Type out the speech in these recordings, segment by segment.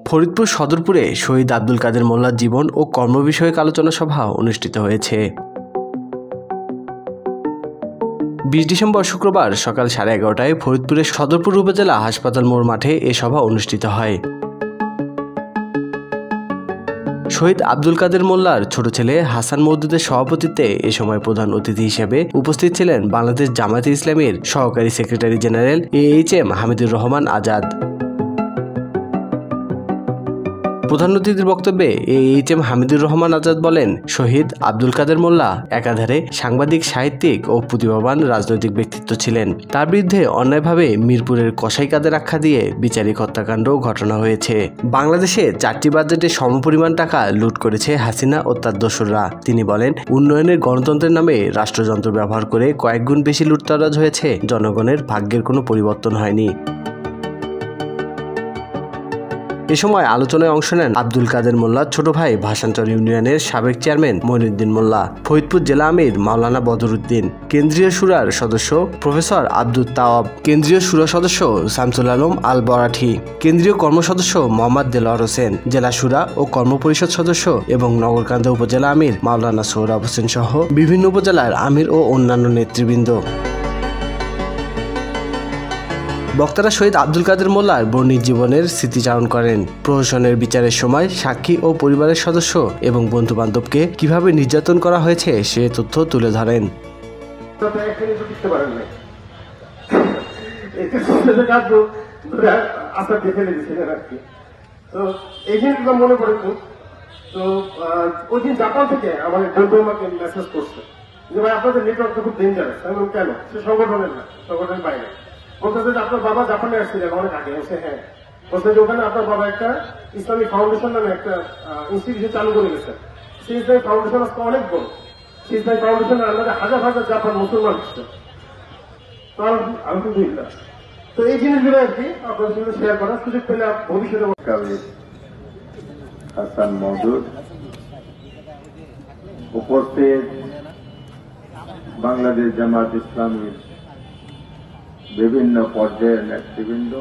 ফরিদপুর সদরপুরে শহীদ আব্দুল কাদের মোল্লার জীবন ও কর্ম বিষয়ক আলোচনা সভা অনুষ্ঠিত হয়েছে। 20 ডিসেম্বর শুক্রবার সকাল 11:30টায় ফরিদপুরের সদরপুর উপজেলা হাসপাতাল মোড় মাঠে এ সভা অনুষ্ঠিত হয়। শহীদ আব্দুল কাদের মোল্লার ছোট ছেলে হাসান মওদুদের সভাপতিত্বে এ সময় প্রধান অতিথি হিসেবে উপস্থিত ছিলেন বাংলাদেশ জামায়াতে ইসলামীর সহকারী secretary general AHM Hamidur Rahman Azad. প্রধান অতিথির বক্তব্যে AHM হামিদুর রহমান আজাদ বলেন, শহীদ আব্দুল কাদের মোল্লা একাধারে সাংবাদিক, সাহিত্যিক ও প্রতিভাবান রাজনৈতিক ব্যক্তিত্ব ছিলেন। তার বিরুদ্ধে অন্যায়ভাবে মিরপুরের কসাই কাদের আখ্যা দিয়ে বিচারিক হত্যাকাণ্ড ঘটনা হয়েছে। বাংলাদেশে 4টি বাজেটে সমপরিমাণ টাকা লুট করেছে হাসিনা ও তার দোসররা। তিনি বলেন, উন্নয়নের গণতন্ত্রের নামে রাষ্ট্রযন্ত্র ব্যবহার করে কয়েক গুণ বেশি লুটতরাজ হয়েছে, জনগণের ভাগ্যের কোনো পরিবর্তন হয়নি। এ সময় আলোচনায় অংশ নেন আব্দুল কাদের মোল্লার ছোট ভাই ভাসানচর ইউনিয়নের সাবেক চেয়ারম্যান মঈনুদ্দিন মোল্লা, ফরিদপুর জেলা আমির মাওলানা বদরুদ্দিন, কেন্দ্রীয় শুরার সদস্য প্রফেসর আব্দুল তাওয়াব, কেন্দ্রীয় শুরা সদস্য শামসুল আলম আল বরাঠি, কেন্দ্রীয় কর্ম সদস্য মোহাম্মদ দেলোয়ার হোসেন, জেলা শুরা ও কর্ম পরিষদ সদস্য এবং নগরকান্দা উপজেলা আমির মাওলানা সোহরাব হোসেন সহ বিভিন্ন উপজেলার আমির ও অন্যান্য নেতৃবৃন্দ। বক্তারা শহীদ আব্দুল কাদের মোল্লার বর্ণিল জীবনের স্মৃতিচারণ করেন। প্রহসনের বিচারের সময় সাক্ষী ও পরিবারের সদস্য এবং বন্ধু বান্ধবকে কিভাবে নির্যাতন করা হয়েছে সে তথ্য তুলে ধরেন। জাপান থেকে আমার বন্ধু আমাকে মেসেজ করছে যে ভাই আপনাদের নেটওয়ার্কটা খুব ডেঞ্জারাস। আমি বললাম কেন? সে সংগঠনের না, সংগঠনের বাইরে। বলতেছে যে আপনার বাবা জাপানে আসছিলেন অনেক আগে। হ্যাঁ। বলতে যে ওখানে আপনার বাবা একটা ইসলামিক ফাউন্ডেশন নামে একটা ইনস্টিটিউশন চালু করে গেছে। সেই ইসলামিক ফাউন্ডেশন আজকে অনেক বড়। সেই ইসলামিক ফাউন্ডেশনের আন্ডারে হাজার হাজার জাপান মুসলমান হচ্ছে। আলহামদুলিল্লাহ। তো এই জিনিসগুলো আর কি আপনার সঙ্গে শেয়ার করার সুযোগ পেলে ভবিষ্যতে হাসান মওদুদ উপস্থিত বাংলাদেশ জামায়াত ইসলামীর বিভিন্ন পর্যায়ের নেতৃবৃন্দ,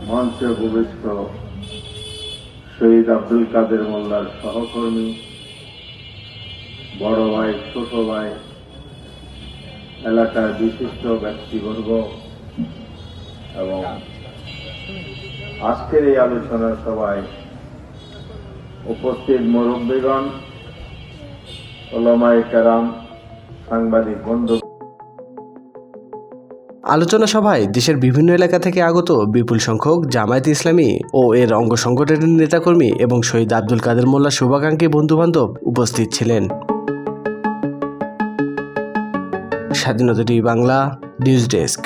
মঞ্চে উপবিষ্ট শহীদ আব্দুল কাদের মোল্লার সহকর্মী, বড় ভাই, ছোট ভাই, এলাকার বিশিষ্ট ব্যক্তিবর্গ এবং আজকের এই আলোচনা সভায় উপস্থিত মুরব্বীগণ, উলামায়ে কেরাম, সাংবাদিক বন্ধু। আলোচনা সভায় দেশের বিভিন্ন এলাকা থেকে আগত বিপুল সংখ্যক জামায়াতে ইসলামী ও এর অঙ্গ সংগঠনের নেতাকর্মী এবং শহীদ আব্দুল কাদের মোল্লার শুভাকাঙ্ক্ষী বন্ধুবান্ধব উপস্থিত ছিলেন। স্বাধীনতা টিভি বাংলা নিউজ ডেস্ক।